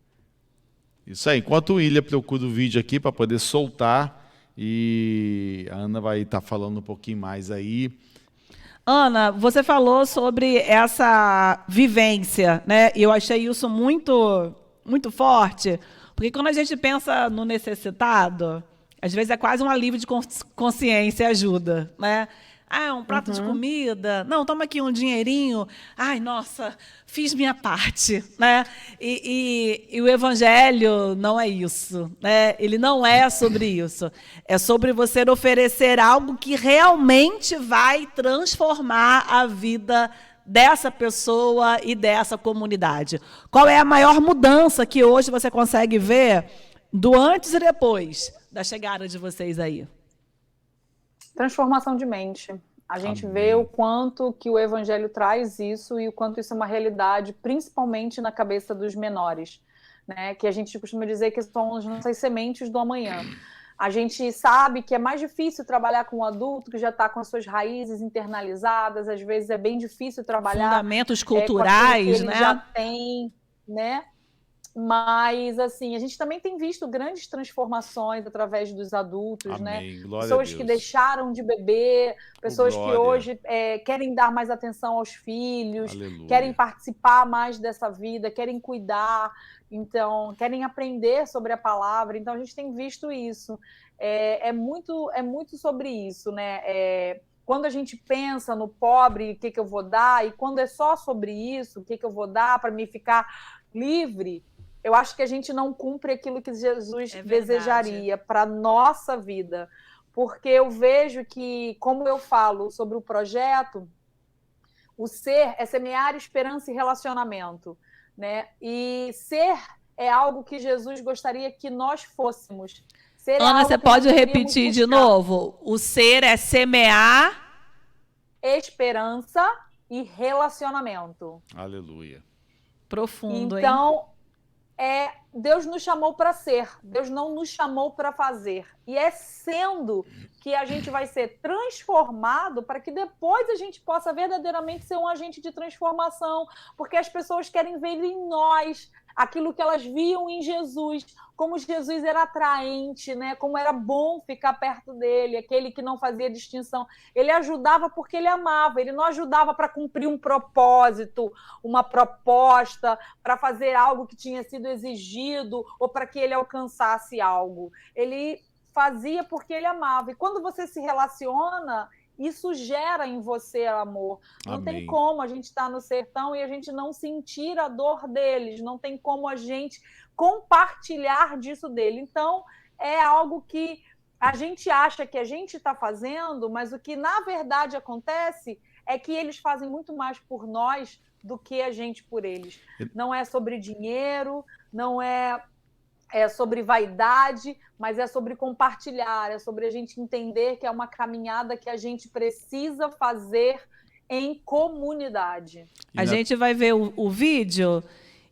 Isso aí, enquanto o William procura o vídeo aqui para poder soltar, e a Ana vai estar falando um pouquinho mais aí. Ana, você falou sobre essa vivência, né? E eu achei isso muito, muito forte, porque quando a gente pensa no necessitado, às vezes é quase um alívio de consciência e ajuda, né? Ah, um prato de comida. Não, toma aqui um dinheirinho. Ai, nossa, fiz minha parte, né? E o evangelho não é isso, né? Ele não é sobre isso. É sobre você oferecer algo que realmente vai transformar a vida dessa pessoa e dessa comunidade. Qual é a maior mudança que hoje você consegue ver do antes e depois da chegada de vocês aí? Transformação de mente. A gente vê o quanto que o evangelho traz isso e o quanto isso é uma realidade, principalmente na cabeça dos menores, né? Que a gente costuma dizer que são as nossas sementes do amanhã. A gente sabe que é mais difícil trabalhar com um adulto que já está com as suas raízes internalizadas, às vezes é bem difícil trabalhar fundamentos com aquilo culturais, que ele né? já tem, né? Mas, assim, a gente também tem visto grandes transformações através dos adultos, Amém. né? Glória a Pessoas Deus. que deixaram de beber, pessoas que glória. hoje querem dar mais atenção aos filhos, Aleluia. querem participar mais dessa vida, querem cuidar, então, querem aprender sobre a palavra. Então, a gente tem visto isso. É muito sobre isso, né? Quando a gente pensa no pobre, o que eu vou dar, e quando é só sobre isso, o que eu vou dar para me ficar livre, eu acho que a gente não cumpre aquilo que Jesus desejaria para a nossa vida. Porque eu vejo que, como eu falo sobre o projeto, o ser é semear esperança e relacionamento, né? E ser é algo que Jesus gostaria que nós fôssemos. Ser é Ana, algo você que pode nós deveríamos repetir de buscar. novo? O ser é semear. Esperança e relacionamento. Aleluia. Profundo, hein? Então, Deus nos chamou para ser, Deus não nos chamou para fazer. E é sendo que a gente vai ser transformado para que depois a gente possa verdadeiramente ser um agente de transformação, porque as pessoas querem ver em nós aquilo que elas viam em Jesus, como Jesus era atraente, né? Como era bom ficar perto dele, aquele que não fazia distinção. Ele ajudava porque ele amava, ele não ajudava para cumprir um propósito, uma proposta, para fazer algo que tinha sido exigido ou para que ele alcançasse algo. Ele fazia porque ele amava. E quando você se relaciona, isso gera em você amor. Não Amém. tem como a gente estar no sertão e a gente não sentir a dor deles, não tem como a gente compartilhar disso dele. Então, é algo que a gente acha que a gente está fazendo, mas o que na verdade acontece é que eles fazem muito mais por nós do que a gente por eles. Não é sobre dinheiro, não é é sobre vaidade, mas é sobre compartilhar, é sobre a gente entender que é uma caminhada que a gente precisa fazer em comunidade. A gente vai ver o vídeo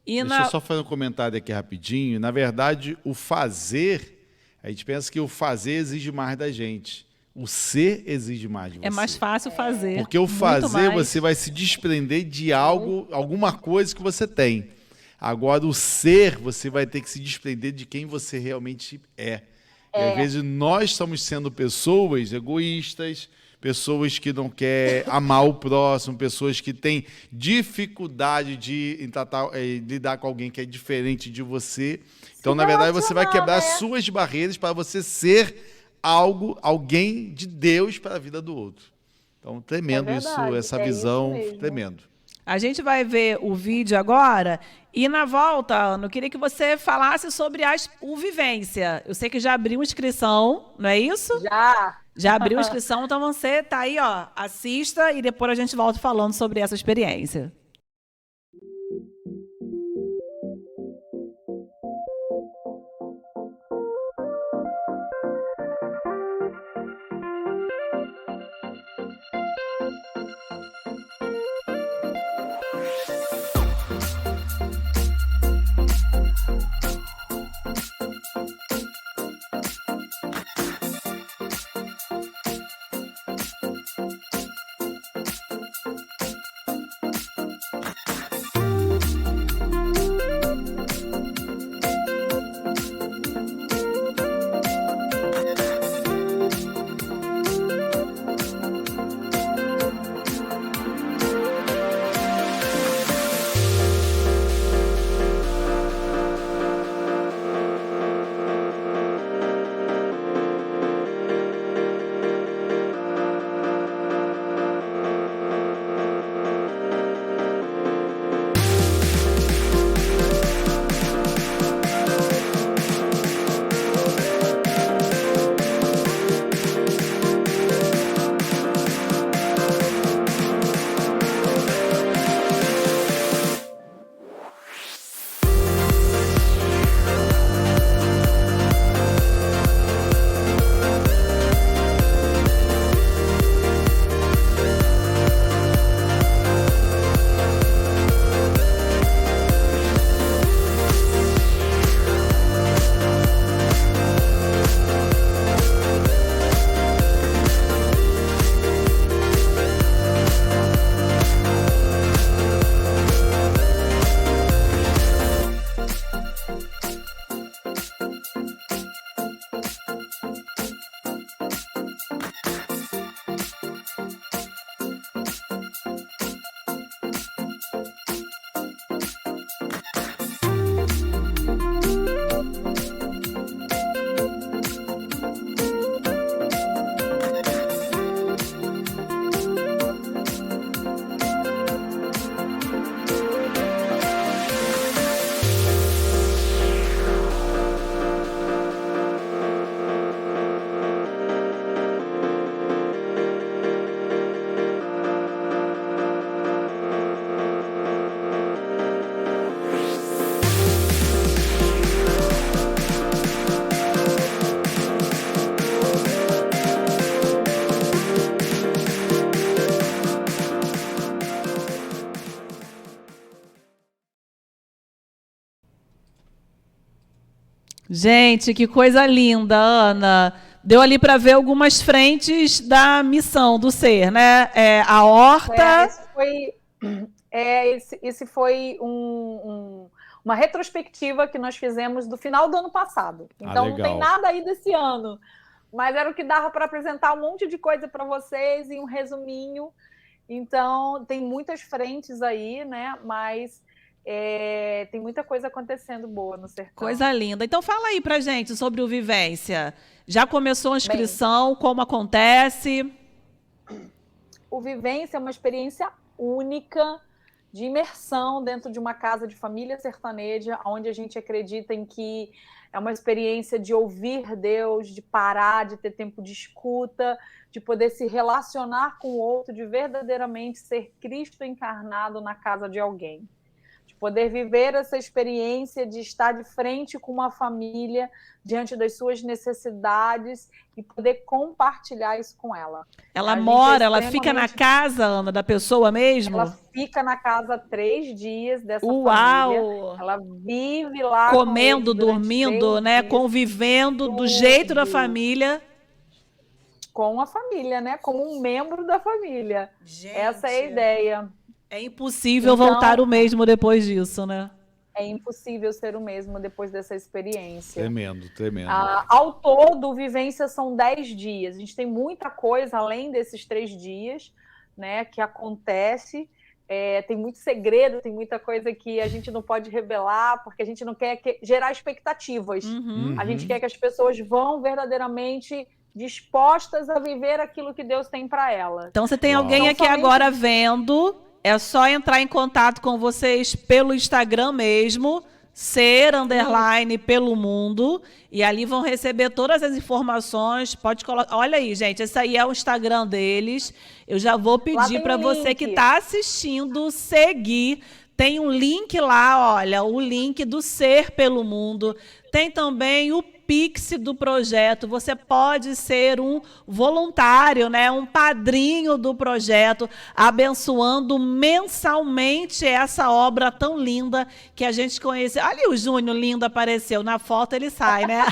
e Deixa eu só fazer um comentário aqui rapidinho. Na verdade, o fazer, a gente pensa que o fazer exige mais da gente. O ser exige mais de você. É mais fácil fazer. Porque o muito fazer, mais. você vai se desprender de algo, alguma coisa que você tem. Agora, o ser, você vai ter que se desprender de quem você realmente é. E às vezes nós estamos sendo pessoas egoístas, pessoas que não querem amar o próximo, pessoas que têm dificuldade de lidar com alguém que é diferente de você. Então, na verdade, você vai quebrar suas barreiras para você ser alguém de Deus para a vida do outro. Então, tremendo essa visão, tremendo. A gente vai ver o vídeo agora e na volta, Ana, eu queria que você falasse sobre o Vivência. Eu sei que já abriu inscrição, não é isso? Já abriu inscrição, então você tá aí, ó, assista e depois a gente volta falando sobre essa experiência. Gente, que coisa linda, Ana. Deu ali para ver algumas frentes da missão do ser, né? A horta. Esse foi uma retrospectiva que nós fizemos do final do ano passado. Então não tem nada aí desse ano. Mas era o que dava para apresentar um monte de coisa para vocês e um resuminho. Então tem muitas frentes aí, né? Mas tem muita coisa acontecendo boa no sertão. Coisa linda. Então fala aí pra gente sobre o Vivência. Já começou a inscrição? Como acontece? O Vivência é uma experiência única de imersão dentro de uma casa de família sertaneja, onde a gente acredita em que é uma experiência de ouvir Deus, de parar, de ter tempo de escuta, de poder se relacionar com o outro, de verdadeiramente ser Cristo encarnado na casa de alguém. poder viver essa experiência de estar de frente com uma família diante das suas necessidades e poder compartilhar isso com ela. Ela A gente mora, é ela fica na extremamente- casa, Ana, da pessoa mesmo? Ela fica na casa 3 dias dessa Uau! família. Ela vive lá Comendo, com eles durante dormindo, 3 né? dias, Convivendo do tudo. jeito da família. Com a família, né? Como um membro da família. Essa é a ideia. É impossível Então- voltar o mesmo depois disso, né? É impossível ser o mesmo depois dessa experiência. Tremendo, tremendo. Ao todo, vivência são 10 dias. A gente tem muita coisa além desses 3 dias, né, que acontece. Tem muito segredo, tem muita coisa que a gente não pode revelar, porque a gente não quer gerar expectativas. A gente quer que as pessoas vão verdadeiramente dispostas a viver aquilo que Deus tem para ela. Então, você tem Uau. alguém Não aqui somente- agora vendo, é só entrar em contato com vocês pelo Instagram mesmo, _pelo mundo, e ali vão receber todas as informações. Pode colocar. Olha aí, gente, esse aí é o Instagram deles. Eu já vou pedir tem para o você link. que está assistindo seguir. Tem um link lá, olha, o link do Ser pelo Mundo. Tem também o Pix do projeto. Você pode ser um voluntário, né? Um padrinho do projeto, abençoando mensalmente essa obra tão linda que a gente conhece. Olha o Júnior lindo apareceu. Na foto ele sai, né?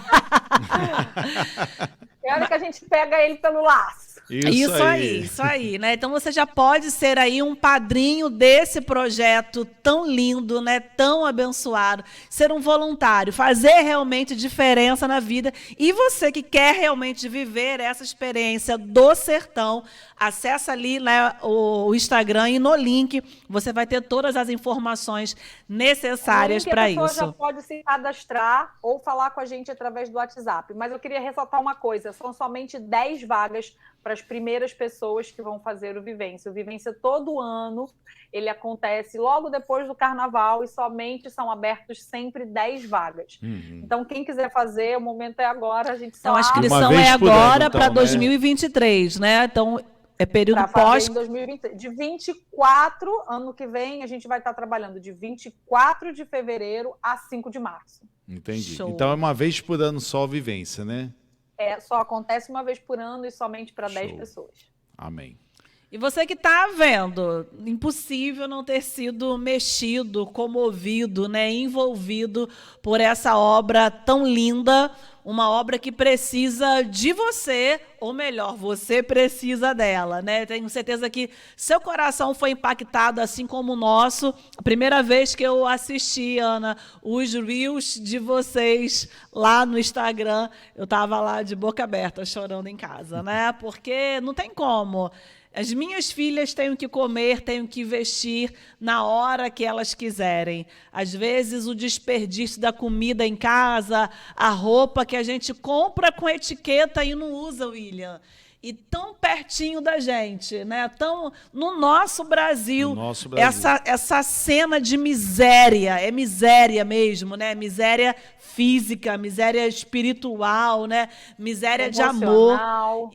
É hora que a gente pega ele pelo laço. Isso aí, né? Então você já pode ser aí um padrinho desse projeto tão lindo, né? Tão abençoado, ser um voluntário, fazer realmente diferença na vida. E você que quer realmente viver essa experiência do sertão, acessa ali, né, o Instagram e no link você vai ter todas as informações necessárias para A pessoa isso. já pode se cadastrar ou falar com a gente através do WhatsApp. Mas eu queria ressaltar uma coisa: são somente 10 vagas para as primeiras pessoas que vão fazer o Vivência. O Vivência todo ano, ele acontece logo depois do Carnaval e somente são abertos sempre 10 vagas. Então, quem quiser fazer, o momento é agora. A gente só Então a abre inscrição Uma vez é por ano, agora então, para né? 2023, né? Então é período para fazer pós. em 2020. De 24, ano que vem, a gente vai estar trabalhando de 24 de fevereiro a 5 de março. Entendi. Show. Então é uma vez por ano só a vivência, né? Só acontece uma vez por ano e somente para 10 Show. pessoas. Amém. E você que está vendo, impossível não ter sido mexido, comovido, né, envolvido por essa obra tão linda, uma obra que precisa de você, ou melhor, você precisa dela, né? Tenho certeza que seu coração foi impactado, assim como o nosso. A primeira vez que eu assisti, Ana, os reels de vocês lá no Instagram, eu estava lá de boca aberta, chorando em casa, né? Porque não tem como. As minhas filhas têm o que comer, têm o que vestir na hora que elas quiserem. Às vezes, o desperdício da comida em casa, a roupa que a gente compra com etiqueta e não usa, William. E tão pertinho da gente, né? Tão no nosso Brasil. No nosso Brasil. Essa cena de miséria, é miséria mesmo, né? Miséria física, miséria espiritual, né? Miséria de amor,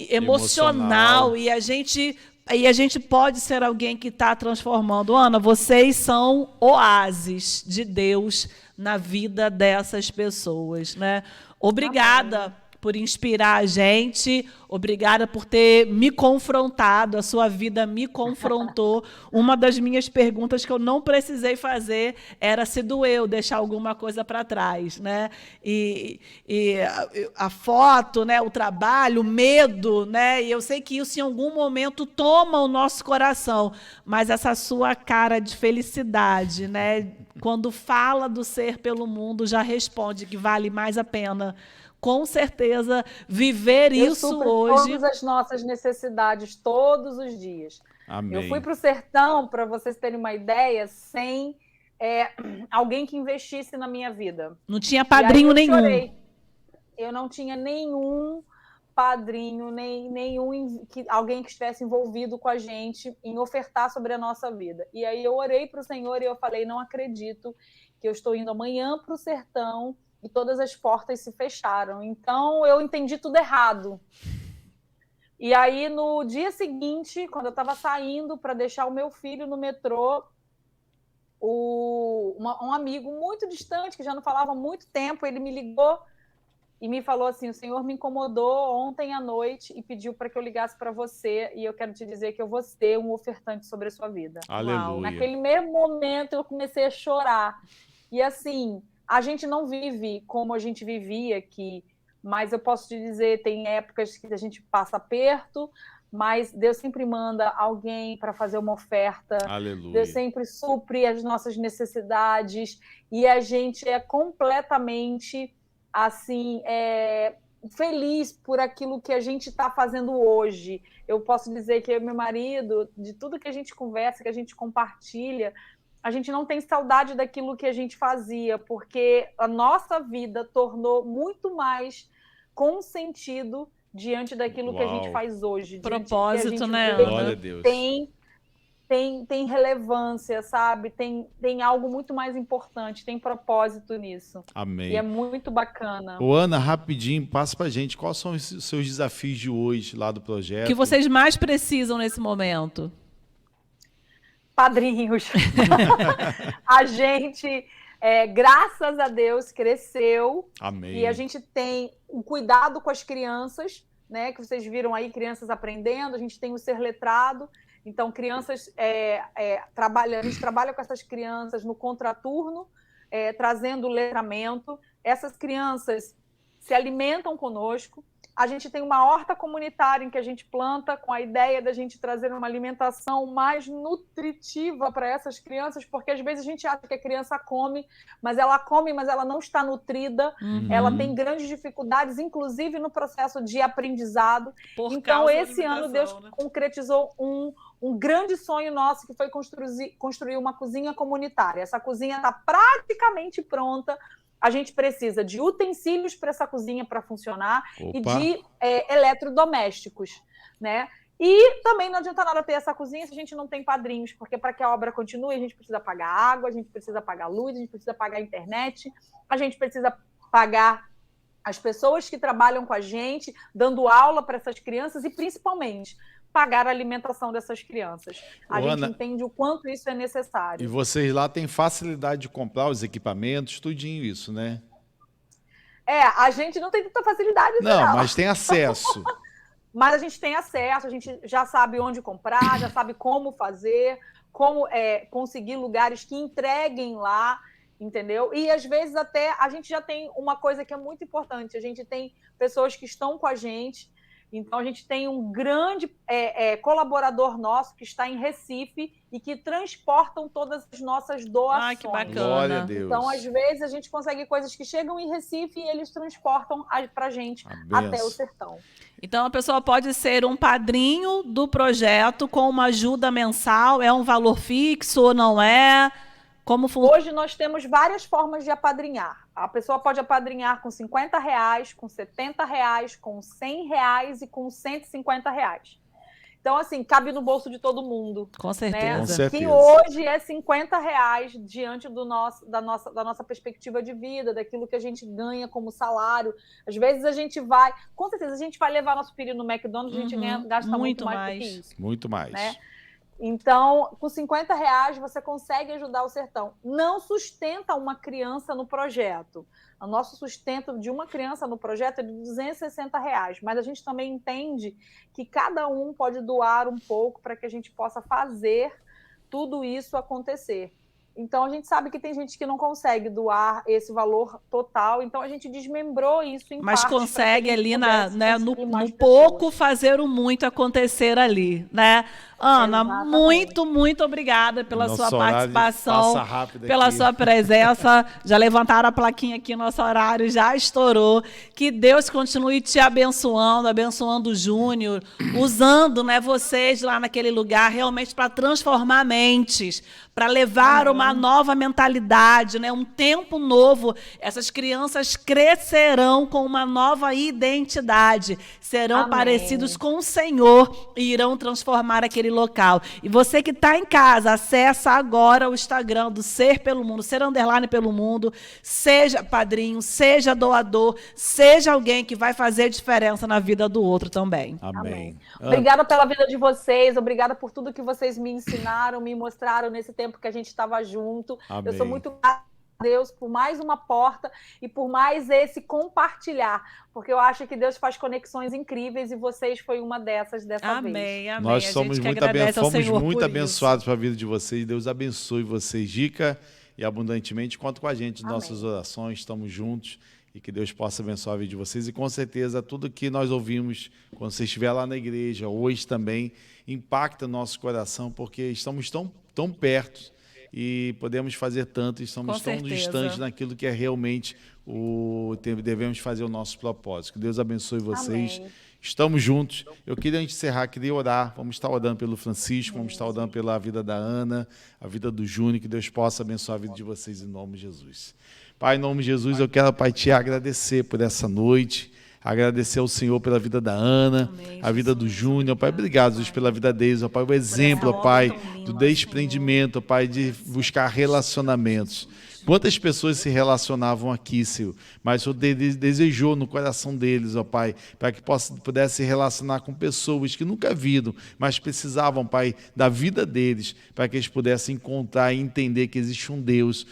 emocional. E a gente pode ser alguém que está transformando. Ana, vocês são oásis de Deus na vida dessas pessoas, né? Obrigada por inspirar a gente, obrigada por ter me confrontado, a sua vida me confrontou. Uma das minhas perguntas que eu não precisei fazer era se doeu deixar alguma coisa para trás, né? E a foto, né, o trabalho, o medo, né? E eu sei que isso em algum momento toma o nosso coração, mas essa sua cara de felicidade, né, quando fala do Ser pelo Mundo, já responde que vale mais a pena. Com certeza, viver isso hoje. Todas as nossas necessidades, todos os dias. Amém. Eu fui para o sertão, para vocês terem uma ideia, sem alguém que investisse na minha vida. Não tinha padrinho nenhum. Chorei. Eu não tinha nenhum padrinho, alguém que estivesse envolvido com a gente em ofertar sobre a nossa vida. E aí eu orei para o Senhor e eu falei, não acredito que eu estou indo amanhã para o sertão e todas as portas se fecharam. Então, eu entendi tudo errado. E aí, no dia seguinte, quando eu estava saindo para deixar o meu filho no metrô, um amigo muito distante, que já não falava há muito tempo, ele me ligou e me falou assim: o senhor me incomodou ontem à noite e pediu para que eu ligasse para você, e eu quero te dizer que eu vou ser um ofertante sobre a sua vida. Aleluia. Naquele mesmo momento eu comecei a chorar. E assim, a gente não vive como a gente vivia aqui, mas eu posso te dizer, tem épocas que a gente passa aperto, mas Deus sempre manda alguém para fazer uma oferta. Aleluia. Deus sempre supre as nossas necessidades, e a gente é completamente assim, feliz por aquilo que a gente está fazendo hoje. Eu posso dizer que eu e meu marido, de tudo que a gente conversa, que a gente compartilha, a gente não tem saudade daquilo que a gente fazia, porque a nossa vida tornou muito mais com sentido diante daquilo que a gente faz hoje. Propósito, né, Glória a Deus. Tem relevância, sabe? Tem algo muito mais importante, tem propósito nisso. Amém. E é muito bacana. Ô, Ana, rapidinho, passa pra gente, quais são os seus desafios de hoje lá do projeto? O que vocês mais precisam nesse momento? Padrinhos. A gente, graças a Deus, cresceu. Amém. E a gente tem o cuidado com as crianças, né? Que vocês viram aí, crianças aprendendo. A gente tem o Ser Letrado. Então, crianças a gente trabalha com essas crianças no contraturno, trazendo letramento. Essas crianças se alimentam conosco. A gente tem uma horta comunitária em que a gente planta, com a ideia da gente trazer uma alimentação mais nutritiva para essas crianças, porque às vezes a gente acha que a criança come, mas ela não está nutrida, ela tem grandes dificuldades, inclusive no processo de aprendizado. Então, esse ano, Deus concretizou um grande sonho nosso, que foi construir uma cozinha comunitária. Essa cozinha está praticamente pronta. A gente precisa de utensílios para essa cozinha para funcionar. Opa. E de eletrodomésticos, né? E também não adianta nada ter essa cozinha se a gente não tem padrinhos, porque para que a obra continue, a gente precisa pagar água, a gente precisa pagar luz, a gente precisa pagar a internet, a gente precisa pagar as pessoas que trabalham com a gente, dando aula para essas crianças, e principalmente pagar a alimentação dessas crianças. A gente entende o quanto isso é necessário. E vocês lá têm facilidade de comprar os equipamentos, tudinho isso, né? A gente não tem tanta facilidade, não. Mas tem acesso. Mas a gente tem acesso, a gente já sabe onde comprar, já sabe como fazer, como conseguir lugares que entreguem lá, entendeu? E às vezes até a gente já tem uma coisa que é muito importante, a gente tem pessoas que estão com a gente. Então, a gente tem um grande colaborador nosso que está em Recife e que transportam todas as nossas doações. Ai, que bacana. Glória a Deus. Então, às vezes, a gente consegue coisas que chegam em Recife e eles transportam para a gente até o sertão. Então, a pessoa pode ser um padrinho do projeto com uma ajuda mensal. É um valor fixo ou não é? Como Hoje nós temos várias formas de apadrinhar. A pessoa pode apadrinhar com R$50, com R$70, com R$100 e com R$150. Então, assim, cabe no bolso de todo mundo. Com certeza. Né? Com certeza. Que hoje é R$50 diante da nossa perspectiva de vida, daquilo que a gente ganha como salário. Às vezes a gente vai... Com certeza, a gente vai levar nosso filho no McDonald's, a gente gasta muito mais do que isso. Muito mais. Né? Então, com R$50 você consegue ajudar o sertão. Não sustenta uma criança no projeto. O nosso sustento de uma criança no projeto é de R$260. Mas a gente também entende que cada um pode doar um pouco para que a gente possa fazer tudo isso acontecer. Então, a gente sabe que tem gente que não consegue doar esse valor total, então a gente desmembrou isso em Mas partes, consegue ali no pessoas. pouco fazer o muito acontecer ali, né? Ana, Exatamente. muito obrigada pela Nosso sua horário participação, passa rápido pela aqui. sua presença. Já levantaram a plaquinha aqui, nosso horário já estourou. Que Deus continue te abençoando o Júnior, usando, né, vocês lá naquele lugar realmente para transformar mentes, para levar uma nova mentalidade, né, um tempo novo. Essas crianças crescerão com uma nova identidade, serão parecidos com o Senhor e irão transformar aquele local. E você que está em casa, acessa agora o Instagram do Ser Pelo Mundo, Ser _ Pelo Mundo, seja padrinho, seja doador, seja alguém que vai fazer diferença na vida do outro também. Amém. Obrigada pela vida de vocês, obrigada por tudo que vocês me ensinaram, me mostraram nesse tempo que a gente estava junto. junto. Amém. Eu sou muito grata a Deus por mais uma porta e por mais esse compartilhar, porque eu acho que Deus faz conexões incríveis e vocês foi uma dessa vez. Amém. Nós A somos gente que muito, agradece ao fomos Senhor muito por abençoados para a vida de vocês. Deus abençoe vocês, rica e abundantemente. Conta com a gente, Amém. nossas orações, estamos juntos. E que Deus possa abençoar a vida de vocês. E com certeza, tudo que nós ouvimos quando você estiver lá na igreja, hoje também, impacta nosso coração, porque estamos tão perto e podemos fazer tanto, e estamos Com tão certeza. distantes naquilo que é realmente devemos fazer o nosso propósito. Que Deus abençoe vocês. Amém. Estamos juntos. Eu queria encerrar, queria orar. Vamos estar orando pelo Francisco, vamos estar orando pela vida da Ana, a vida do Júnior, que Deus possa abençoar a vida de vocês em nome de Jesus. Pai, em nome de Jesus, eu quero, Pai, te agradecer por essa noite, agradecer ao Senhor pela vida da Ana, Amém, a vida do Júnior, Pai, obrigado, Jesus, pela vida deles, ó Pai, o exemplo, ó obra Pai, tão linda, do desprendimento, ó Pai, de buscar relacionamentos. Quantas pessoas se relacionavam aqui, Senhor, mas o Senhor desejou no coração deles, ó Pai, para que pudesse se relacionar com pessoas que nunca viram, mas precisavam, Pai, da vida deles, para que eles pudessem encontrar e entender que existe um Deus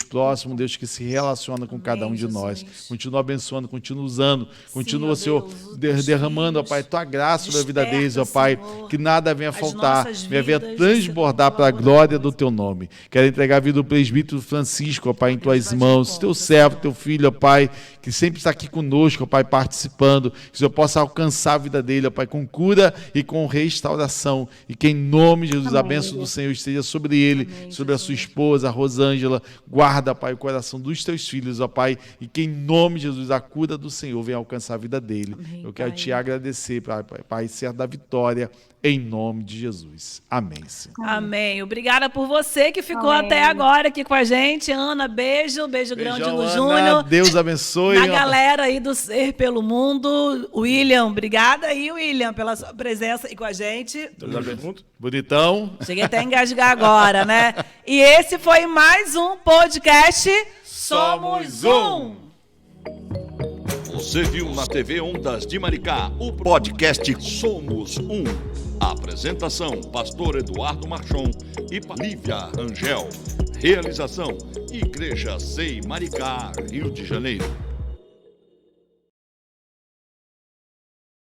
próximo, um Deus que se relaciona com Amém, cada um de nós. Jesus. Continua abençoando, continua usando, continua, ó Senhor, Deus, os teus derramando, ó filhos. Pai, Tua graça sobre a vida Desperta, deles, ó Pai, Senhor, que nada venha as faltar, nossas venha vidas, transbordar Senhor, para a pelo glória amor do Teu nome. Quero entregar a vida do presbítero Francisco, ó Pai, em Tuas vai te mãos, encontro, Teu servo, Senhor. Teu filho, ó Pai, que sempre está aqui conosco, ó Pai, participando, que o Senhor possa alcançar a vida dele, ó Pai, com cura e com restauração, e que em nome de Jesus, a Amém. bênção do Senhor esteja sobre ele, Amém, sobre a sua Jesus. esposa, a Rosângela, guarda, Pai, o coração dos Teus filhos, ó Pai, e que em nome de Jesus, a cura do Senhor venha alcançar a vida dele. Amém, Eu quero Pai. te agradecer, Pai, ser da vitória, em nome de Jesus. Amém, Senhor. Amém. Obrigada por você que ficou Amém. até agora aqui com a gente. Ana, beijo grande Beijão, no Ana. Júnior. Deus abençoe. Na galera aí do Ser Pelo Mundo. William, obrigada aí, William, pela sua presença aí com a gente. Deus abençoe. Bonitão. Cheguei até a engasgar agora, né? E esse foi mais um podcast Somos Um. Você viu na TV Ondas de Maricá o podcast Somos Um. Apresentação: Pastor Eduardo Marchon e Lívia Rangel. Realização: Igreja Sei Maricá, Rio de Janeiro.